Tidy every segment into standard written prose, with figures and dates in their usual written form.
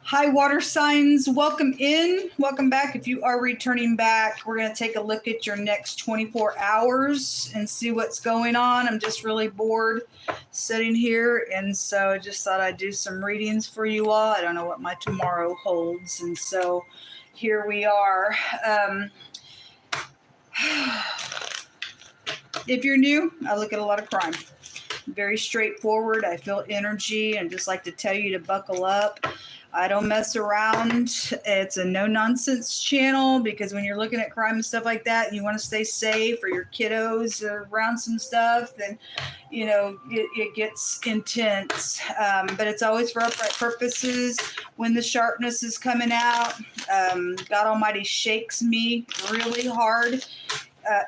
Hi, water signs. Welcome in. Welcome back. If you are returning back, we're going to take a look at your next 24 hours and see what's going on. I'm just really bored sitting here, and so I just thought I'd do some readings for you all. I don't know what my tomorrow holds, and so here we are. If you're new, I look at a lot of crime. Very straightforward. I feel energy and just like to tell you to buckle up. I don't mess around. It's a no-nonsense channel because when you're looking at crime and stuff like that and you want to stay safe or your kiddos are around some stuff, then, you know, it gets intense. But it's always for upright purposes. When the sharpness is coming out, God Almighty shakes me really hard.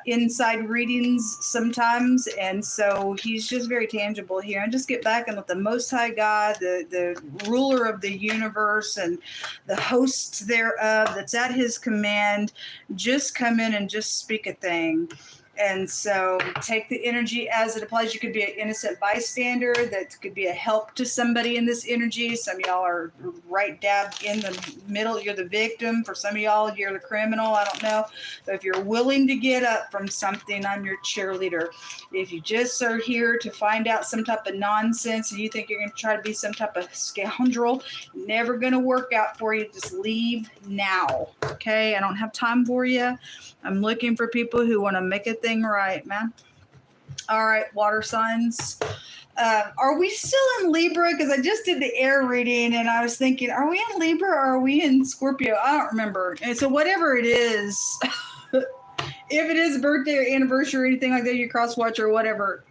Inside readings sometimes, and so he's just very tangible here. And just get back and let the Most High God, the ruler of the universe and the hosts thereof that's at his command, just come in and just speak a thing. And so take the energy as it applies. You could be an innocent bystander. That could be a help to somebody in this energy. Some of y'all are right dab in the middle. You're the victim. For some of y'all, you're the criminal. I don't know. But if you're willing to get up from something, I'm your cheerleader. If you just are here to find out some type of nonsense and you think you're going to try to be some type of scoundrel, never going to work out for you. Just leave now. Okay? I don't have time for you. I'm looking for people who want to make a thing right, man. All right, water signs. Are we still in Libra? Because I just did the air reading and I was thinking, are we in Libra or are we in Scorpio? I don't remember. And so whatever it is, if it is a birthday or anniversary or anything like that, you cross watch or whatever,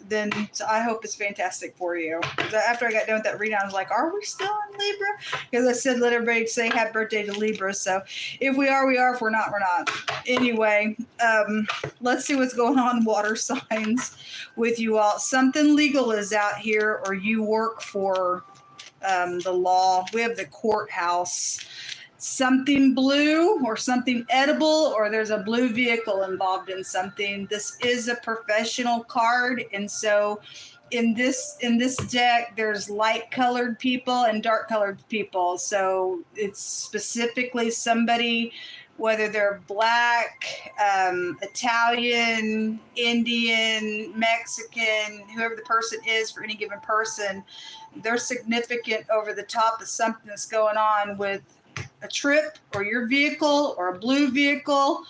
then I hope it's fantastic for you. After I got done with that reading, I was like, are we still in Libra? Because I said, let everybody say happy birthday to Libra. So if we are, we are. If we're not, we're not. Anyway, let's see what's going on, water signs, with you all. Something legal is out here, or you work for the law. We have the courthouse. Something blue or something edible, or there's a blue vehicle involved in something. This is a professional card, and so in this deck there's light colored people and dark colored people. So it's specifically somebody, whether they're black, Italian, Indian, Mexican, whoever the person is for any given person, they're significant over the top of something that's going on with a trip or your vehicle or a blue vehicle.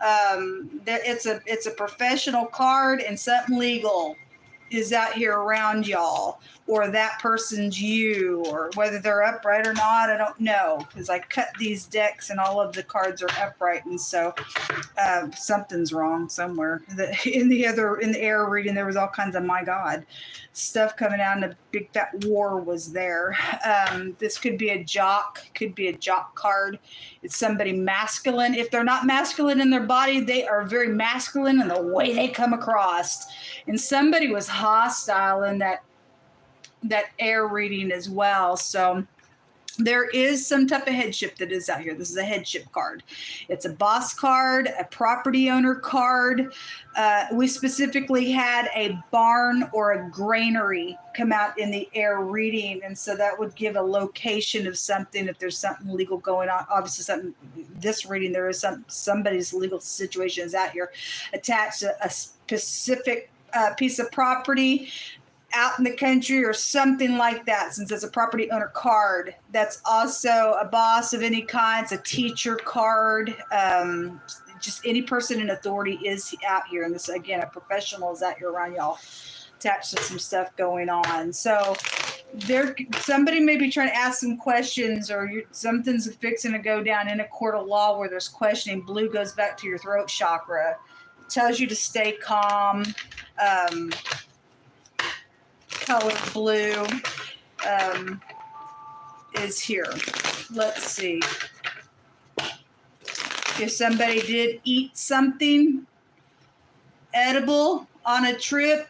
It's a professional card, and something legal is out here around y'all, or that person's you, or whether they're upright or not, I don't know, because I cut these decks and all of the cards are upright, and so something's wrong somewhere. In the air reading, there was all kinds of, my God, stuff coming out, and a big fat war was there. This could be a jock card. It's somebody masculine. If they're not masculine in their body, they are very masculine in the way they come across. And somebody was hostile in that air reading as well. So there is some type of headship that is out here. This is a headship card. It's a boss card, a property owner card. We specifically had a barn or a granary come out in the air reading, and so that would give a location of something if there's something legal going on. Obviously, this reading, there is somebody's legal situation is out here attached to a specific piece of property out in the country or something like that, since it's a property owner card. That's also a boss of any kind. It's a teacher card. Just any person in authority is out here. And this, again, a professional is out here around y'all, attached to some stuff going on. So somebody may be trying to ask some questions, or something's fixing to go down in a court of law where there's questioning. Blue goes back to your throat chakra. It tells you to stay calm. Color blue is here. Let's see. If somebody did eat something edible on a trip,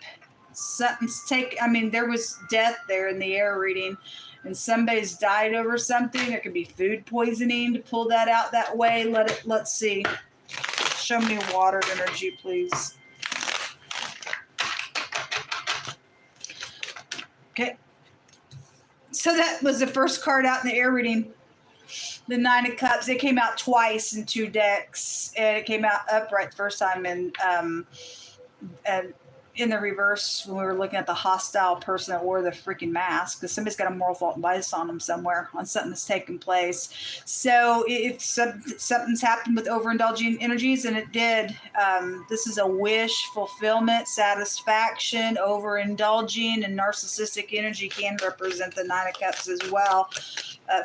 there was death there in the air reading, and somebody's died over something. There could be food poisoning to pull that out that way. Let's see. Show me water energy, please. Okay. So that was the first card out in the air reading. The Nine of Cups. It came out twice in 2 decks, and it came out upright the first time, and in the reverse when we were looking at the hostile person that wore the freaking mask, because somebody's got a moral fault and bias on them somewhere on something that's taken place. So if something's happened with overindulging energies, and it did, this is a wish fulfillment, satisfaction. Overindulging and narcissistic energy can represent the Nine of Cups as well.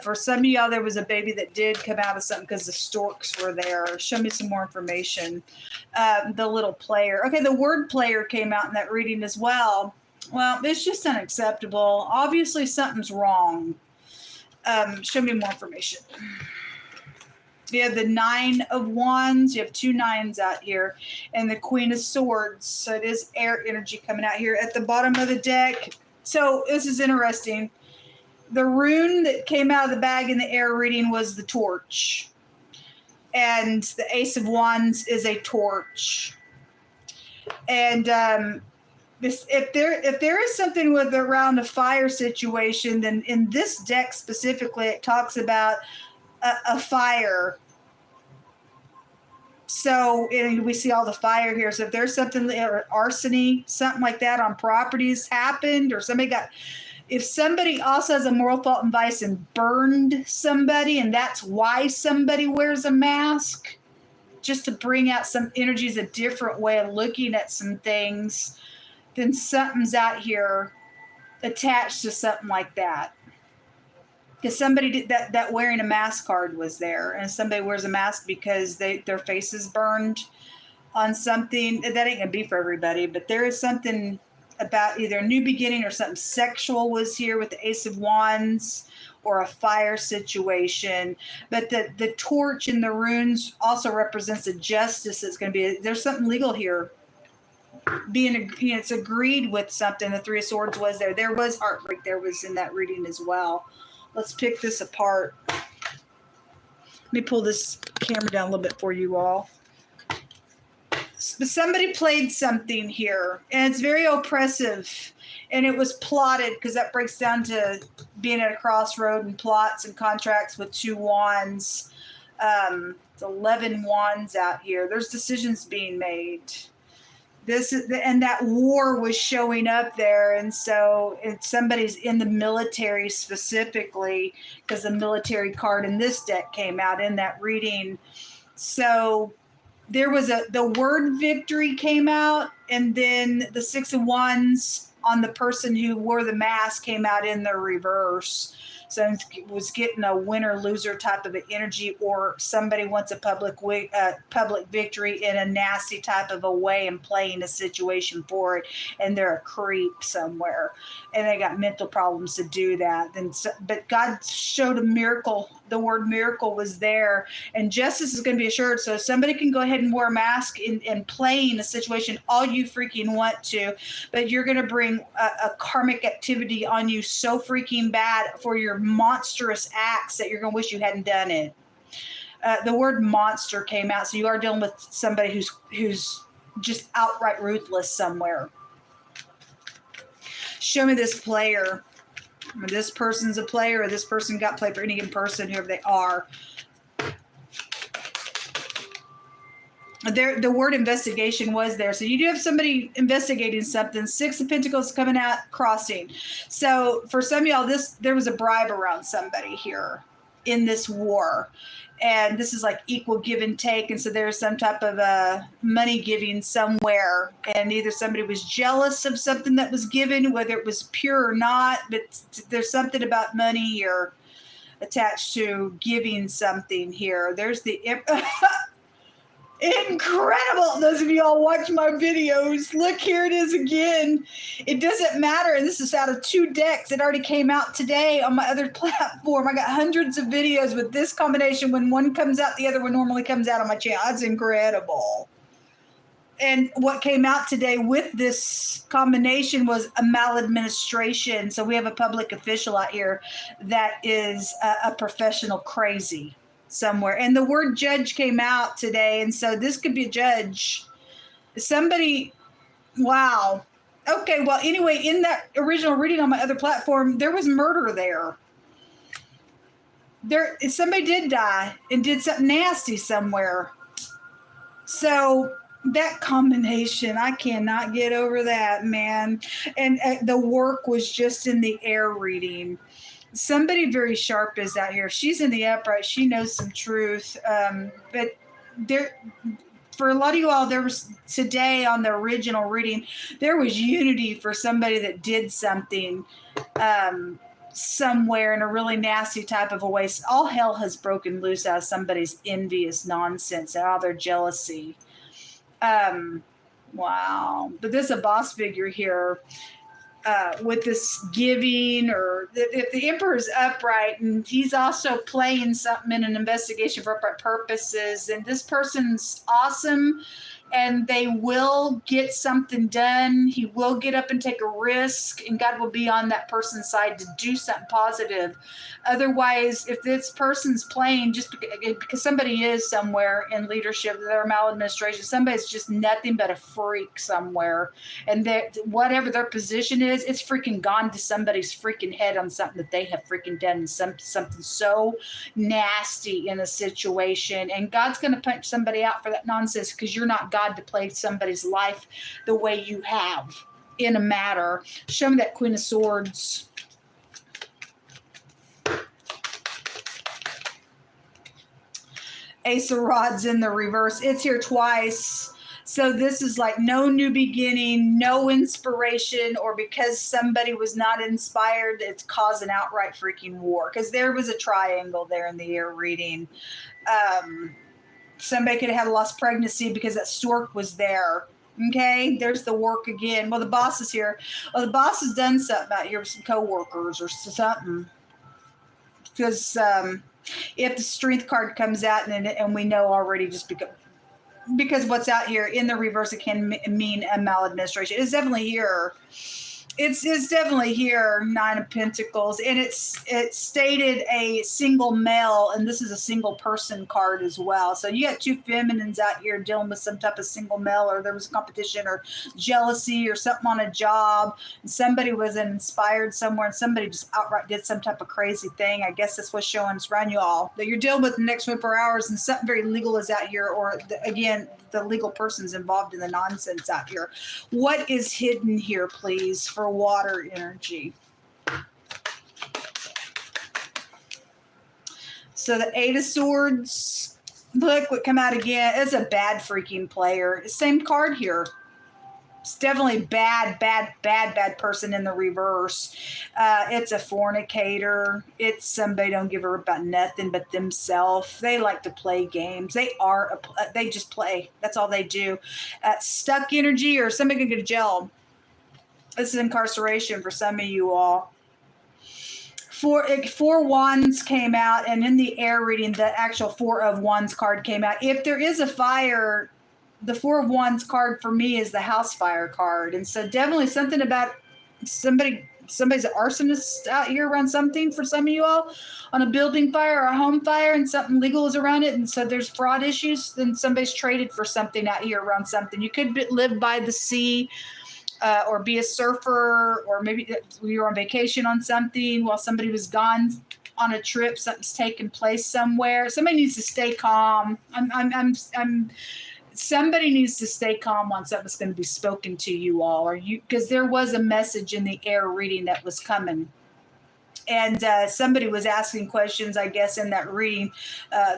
For some of y'all, there was a baby that did come out of something because the storks were there. Show me some more information. The little player. Okay, the word player came out in that reading as well. Well, it's just unacceptable. Obviously, something's wrong. Show me more information. You have the Nine of Wands. You have 2 nines out here. And the Queen of Swords. So it is air energy coming out here at the bottom of the deck. So this is interesting. The rune that came out of the bag in the air reading was the torch. And the Ace of Wands is a torch. And if there is something with around a fire situation, then in this deck specifically, it talks about a fire. So and we see all the fire here. So if there's something, or arsony, something like that on properties happened, or somebody got... If somebody also has a moral fault and vice and burned somebody, and that's why somebody wears a mask, just to bring out some energies, a different way of looking at some things, then something's out here attached to something like that. Because somebody did that wearing a mask card was there, and somebody wears a mask because their face is burned on something. That ain't gonna be for everybody, but there is something about either a new beginning or something sexual was here with the Ace of Wands, or a fire situation. But the torch in the runes also represents a justice that's going to be, there's something legal here. It's agreed with something. The Three of Swords was there. There was heartbreak. There was in that reading as well. Let's pick this apart. Let me pull this camera down a little bit for you all. But somebody played something here, and it's very oppressive, and it was plotted, because that breaks down to being at a crossroad and plots and contracts with 2 wands. It's 11 wands out here. There's decisions being made. And that war was showing up there, and so somebody's in the military specifically, because the military card in this deck came out in that reading. So there was the word victory came out, and then the 6 of Wands on the person who wore the mask came out in the reverse. So it was getting a winner-loser type of an energy, or somebody wants a public victory in a nasty type of a way and playing a situation for it, and they're a creep somewhere, and they got mental problems to do that. But God showed a miracle. The word miracle was there, and justice is going to be assured. So somebody can go ahead and wear a mask and play in a situation all you freaking want to, but you're going to bring a karmic activity on you so freaking bad for your monstrous acts that you're going to wish you hadn't done it. The word monster came out, so you are dealing with somebody who's just outright ruthless somewhere. Show me this player. This person's a player, or this person got played for any given person, whoever they are. The word investigation was there. So you do have somebody investigating something. 6 of Pentacles coming out, crossing. So for some of y'all, there was a bribe around somebody here in this war. And this is like equal give and take. And so there's some type of money giving somewhere. And either somebody was jealous of something that was given, whether it was pure or not. But there's something about money here attached to giving something here. There's the... Incredible. Those of y'all watch my videos, look, here it is again. It doesn't matter. And this is out of 2 decks. It already came out today on my other platform. I got hundreds of videos with this combination. When one comes out, the other one normally comes out on my channel. That's incredible. And what came out today with this combination was a maladministration. So we have a public official out here that is a professional crazy somewhere. And the word judge came out today, and so this could be a judge. Somebody, wow. Okay, well, anyway, in that original reading on my other platform, there was murder there. Somebody did die and did something nasty somewhere. So that combination, I cannot get over that, man. And the work was just in the air reading. Somebody very sharp is out here. If she's in the upright, she knows some truth. But there, for a lot of you all, there was today on the original reading, there was unity for somebody that did something somewhere in a really nasty type of a way. All hell has broken loose out of somebody's envious nonsense, out of their jealousy. Wow. But there's a boss figure here. With this giving, or if the emperor's upright and he's also playing something in an investigation for upright purposes, and this person's awesome and they will get something done. He will get up and take a risk, and God will be on that person's side to do something positive. Otherwise, if this person's playing just because somebody is somewhere in leadership, their maladministration, somebody's just nothing but a freak somewhere, and whatever their position is, it's freaking gone to somebody's freaking head on something that they have freaking done, something so nasty in a situation, and God's going to punch somebody out for that nonsense, because you're not God to play somebody's life the way you have in a matter. Show me that Queen of Swords. Ace of Rods in the reverse. It's here twice. So this is like no new beginning, no inspiration, or because somebody was not inspired, it's causing outright freaking war. Because there was a triangle there in the air reading. Somebody could have had a lost pregnancy because that stork was there. Okay, there's the work again. Well, the boss is here. Well, the boss has done something out here with some coworkers or something. Because if the strength card comes out, and we know already, just because what's out here in the reverse, it can mean a maladministration. It's definitely here. It's definitely here, Nine of Pentacles, and it's stated a single male, and this is a single person card as well. So you got two feminines out here dealing with some type of single male, or there was a competition or jealousy or something on a job, and somebody was inspired somewhere, and somebody just outright did some type of crazy thing. I guess that's what's showing us around you all, that you're dealing with the next 24 hours, and something very legal is out here, or again, the legal person's involved in the nonsense out here. What is hidden here, please, for water energy? So the Eight of Swords, look what come out again. It's a bad freaking player. Same card here. It's definitely bad person in the reverse. It's a fornicator. It's somebody don't give a rip about nothing but themselves. They like to play games. They just play. That's all they do. Stuck energy, or somebody can go to jail. This is incarceration for some of you all. Four Wands came out, and in the air reading, the actual Four of Wands card came out. If there is a fire, the Four of Wands card for me is the house fire card. And so definitely something about somebody's an arsonist out here around something for some of you all, on a building fire or a home fire, and something legal is around it. And so there's fraud issues. Then somebody's traded for something out here around something. You could live by the sea, or be a surfer, or maybe you were on vacation on something while somebody was gone on a trip. Something's taking place somewhere. Somebody needs to stay calm. Somebody needs to stay calm on something that's going to be spoken to you all, because there was a message in the air reading that was coming. And somebody was asking questions, I guess, in that reading,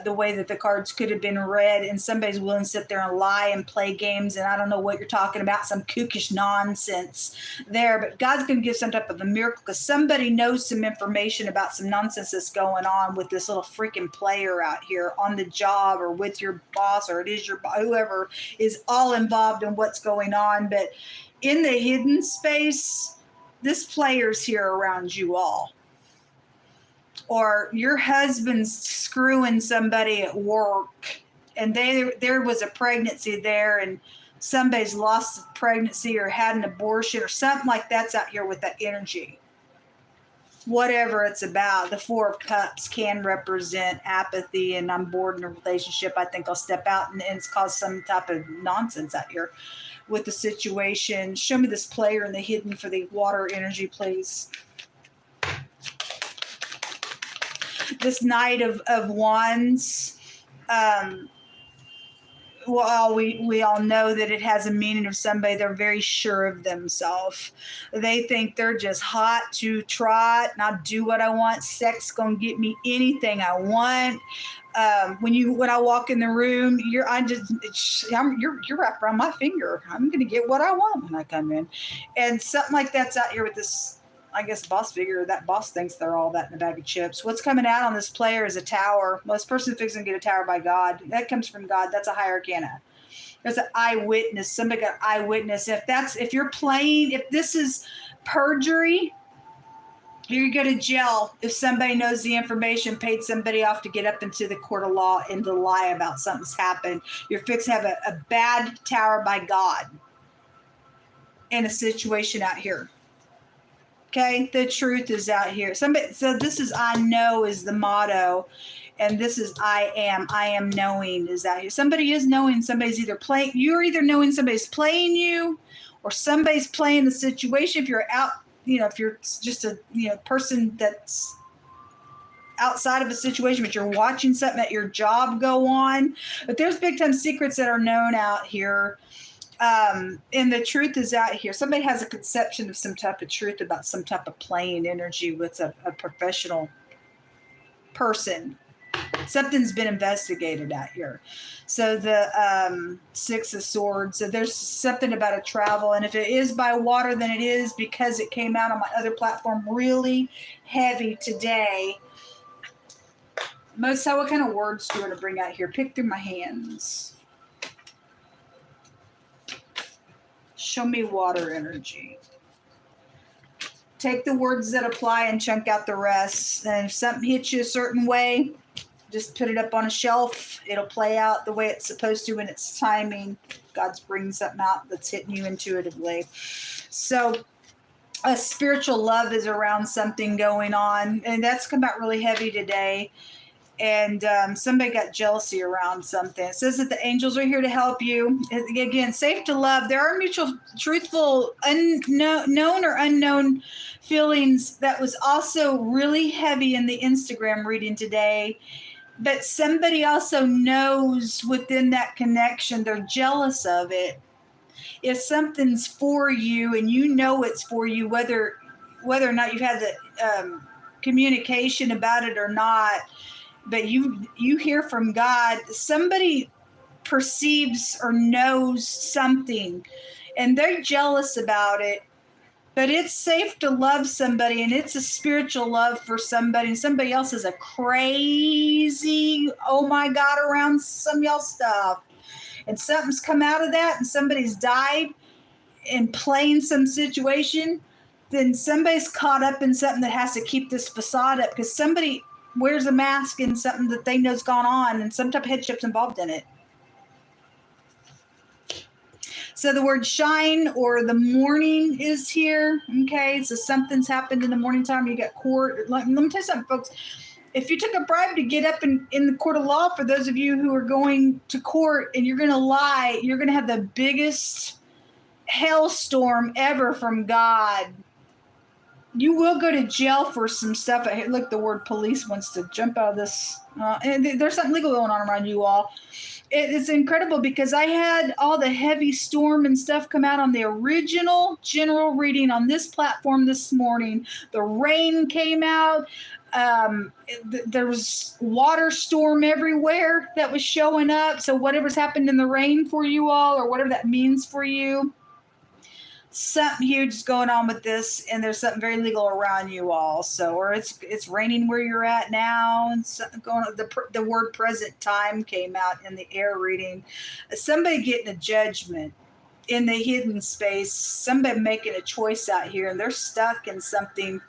the way that the cards could have been read, and somebody's willing to sit there and lie and play games, and I don't know what you're talking about, some kookish nonsense there, but God's going to give some type of a miracle, because somebody knows some information about some nonsense that's going on with this little freaking player out here on the job, or with your boss, or it is your whoever is all involved in what's going on. But in the hidden space, this player's here around you all. Or your husband's screwing somebody at work, and there was a pregnancy there, and somebody's lost a pregnancy or had an abortion or something like that's out here with that energy. Whatever it's about, the Four of Cups can represent apathy, and I'm bored in a relationship. I think I'll step out, and it's caused some type of nonsense out here. with the situation. Show me this player in the hidden for the water energy, please. This Knight of Wands. Well, we all know that it has a meaning of somebody. They're very sure of themselves. They think they're just hot to trot, and I'll do what I want. Sex gonna get me anything I want. When I walk in the room, you're wrapped around my finger. I'm gonna get what I want when I come in, and something like that's out here with this. I guess boss figure, that boss thinks they're all that in a bag of chips. What's coming out on this player is a tower. Most person fixing to get a tower by God. That comes from God. That's a higher arcana. There's an eyewitness. Somebody got eyewitness. If you're playing, if this is perjury, you go to jail. If somebody knows the information, paid somebody off to get up into the court of law and to lie about something's happened, you're fixing to have a bad tower by God in a situation out here. Okay, the truth is out here. So this is I know is the motto, and this is I am knowing is out here. Somebody is knowing, somebody's either playing, you're either knowing somebody's playing you, or somebody's playing the situation. If you're out, if you're just a person that's outside of a situation, but you're watching something at your job go on. But there's big time secrets that are known out here. And the truth is out here. Somebody has a conception of some type of truth about some type of playing energy with a professional person. Something's been investigated out here. So the Six of Swords. So there's something about a travel. And if it is by water, then it is because it came out on my other platform really heavy today. Most, what kind of words do you want to bring out here? Pick through my hands. Show me water energy. Take the words that apply and chunk out the rest. And if something hits you a certain way, just put it up on a shelf. It'll play out the way it's supposed to in its timing. God's bringing something out that's hitting you intuitively. So a spiritual love is around something going on. And that's come out really heavy today. And somebody got jealousy around something. It says that the angels are here to help you. Again, safe to love. There are mutual, truthful, known or unknown feelings. That was also really heavy in the Instagram reading today. But somebody also knows within that connection, they're jealous of it. If something's for you and you know it's for you, whether or not you've had the communication about it or not, but you hear from God, somebody perceives or knows something and they're jealous about it, but it's safe to love somebody and it's a spiritual love for somebody, and somebody else is a crazy, oh my God, around some y'all stuff, and something's come out of that and somebody's died in playing some situation, then somebody's caught up in something that has to keep this facade up because somebody wears a mask in something that they know's gone on and some type of headship's involved in it. So the word shine or the morning is here. Okay, so something's happened in the morning time. You got court. Let me tell you something, folks. If you took a bribe to get up in the court of law, for those of you who are going to court and you're going to lie, you're going to have the biggest hailstorm ever from God. You will go to jail for some stuff. Look, the word police wants to jump out of this. And there's something legal going on around you all. It's incredible because I had all the heavy storm and stuff come out on the original general reading on this platform this morning. The rain came out. There was water storm everywhere that was showing up. So whatever's happened in the rain for you all, or whatever that means for you, something huge is going on with this, and there's something very legal around you all. So, or it's raining where you're at now, and something going on. The word present time came out in the air reading. Somebody getting a judgment in the hidden space. Somebody making a choice out here, and they're stuck in something,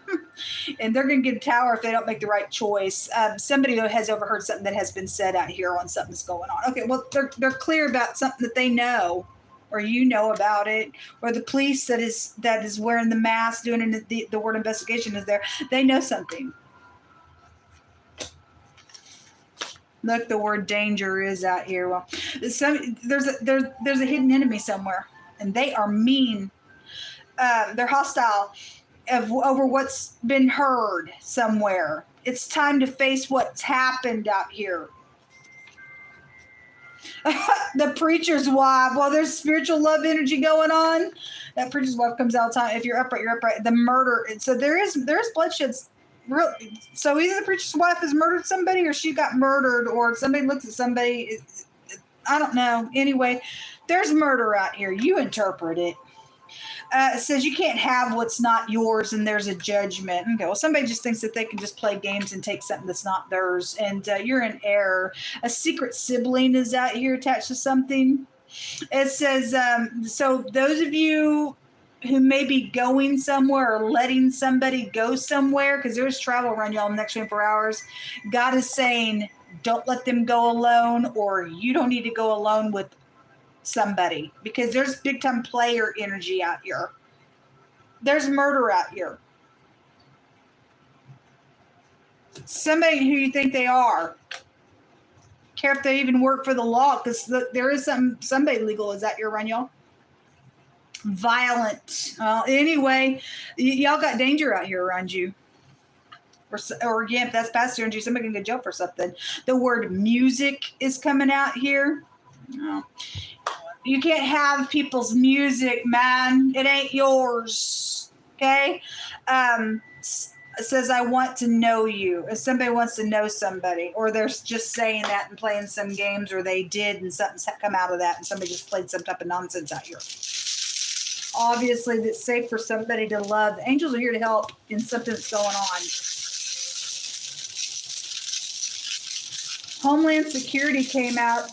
and they're going to get a tower if they don't make the right choice. Somebody has overheard something that has been said out here on something that's going on. Okay, well, they're clear about something that they know, or you know about it, or the police that is wearing the mask doing the word investigation is there. They know something. Look, the word danger is out here. Well, there's a hidden enemy somewhere. and they are mean. They're hostile over what's been heard somewhere. It's time to face what's happened out here. The preacher's wife. Well, there's spiritual love energy going on. That preacher's wife comes out all the time. If you're upright, you're upright. The murder. So there's bloodshed. So either the preacher's wife has murdered somebody, or she got murdered, or somebody looks at somebody. I don't know. Anyway, there's murder out here. You interpret it. It says you can't have what's not yours, and there's a judgment. Okay, well, somebody just thinks that they can just play games and take something that's not theirs, and you're in error. A secret sibling is out here attached to something. It says, so those of you who may be going somewhere or letting somebody go somewhere, because there's travel around y'all in the next 24 hours, God is saying, don't let them go alone, or you don't need to go alone with somebody, because there's big time player energy out here. There's murder out here. Somebody who you think they are. Care if they even work for the law, because there is somebody legal is out here around y'all. Violent. Anyway, y'all got danger out here around you. Or again, if that's past energy, somebody can get jail for something. The word music is coming out here. No. You can't have people's music, man. It ain't yours. Okay? It says, I want to know you. If somebody wants to know somebody, or they're just saying that and playing some games, or they did and something's come out of that and somebody just played some type of nonsense out here. Obviously, it's safe for somebody to love. The angels are here to help in something that's going on. Homeland Security came out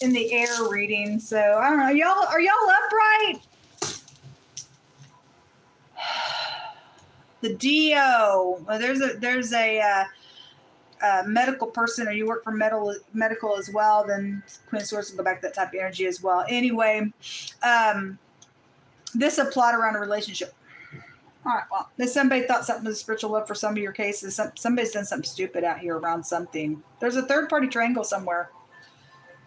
in the air reading, so I don't know. Are y'all upright? The DO. Well, there's a medical person, or you work for medical as well. Then Queen Source will go back to that type of energy as well. Anyway, this a plot around a relationship. All right. Well, if somebody thought something was spiritual love for some of your cases, somebody's done something stupid out here around something. There's a third party triangle somewhere.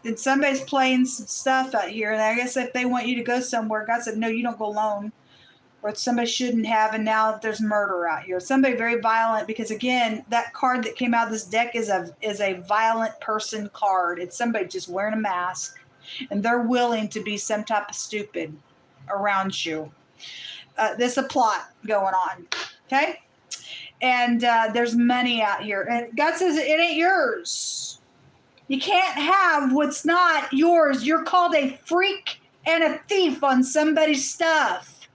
And somebody's playing some stuff out here. And I guess if they want you to go somewhere, God said, no, you don't go alone. Or somebody shouldn't have. And now there's murder out here. Somebody very violent, because again, that card that came out of this deck is a violent person card. It's somebody just wearing a mask, and they're willing to be some type of stupid around you. There's a plot going on. Okay. And there's money out here. And God says it ain't yours. You can't have what's not yours. You're called a freak and a thief on somebody's stuff.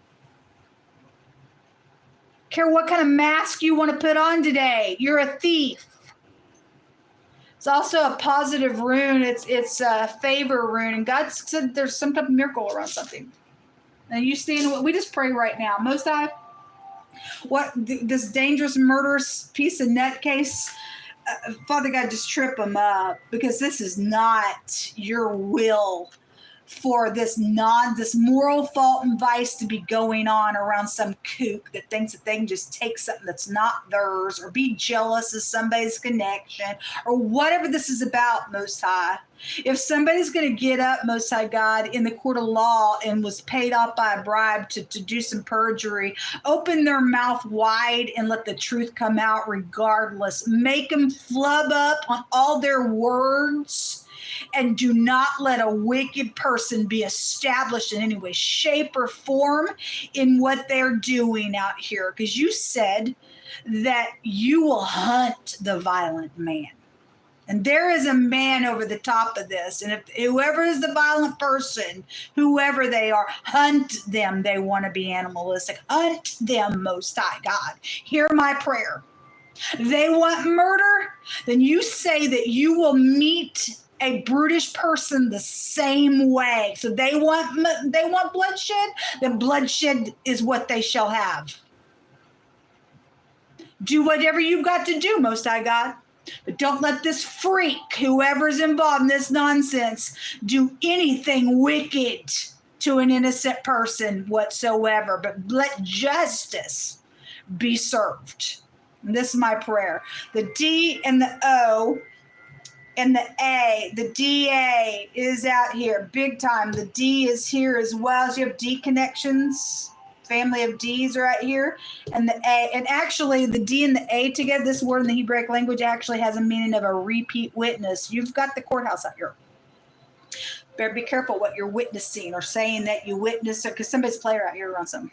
Care what kind of mask you want to put on today. You're a thief. It's also a positive rune. It's a favor rune. And God said there's some type of miracle around something. And you stand, we just pray right now. Most High, this dangerous, murderous piece of nutcase, Father God, just trip them up, because this is not your will for this moral fault and vice to be going on around some kook that thinks that they can just take something that's not theirs, or be jealous of somebody's connection, or whatever this is about, Most High. If somebody's going to get up, Most High God, in the court of law and was paid off by a bribe to do some perjury, open their mouth wide and let the truth come out regardless. Make them flub up on all their words. And do not let a wicked person be established in any way, shape, or form in what they're doing out here. Because you said that you will hunt the violent man. And there is a man over the top of this. And if whoever is the violent person, whoever they are, hunt them. They want to be animalistic. Hunt them, Most High God. Hear my prayer. They want murder, then you say that you will meet a brutish person the same way. So they want bloodshed, then bloodshed is what they shall have. Do whatever you've got to do, Most High God. But don't let this freak, whoever's involved in this nonsense, do anything wicked to an innocent person whatsoever. But let justice be served. And this is my prayer. The D and the O And the A, the DA is out here big time. The D is here as well. So you have D connections. Family of D's are right here. And the A, and actually the D and the A together, this word in the Hebraic language actually has a meaning of a repeat witness. You've got the courthouse out here. Better be careful what you're witnessing or saying that you witness, because somebody's player out here around something.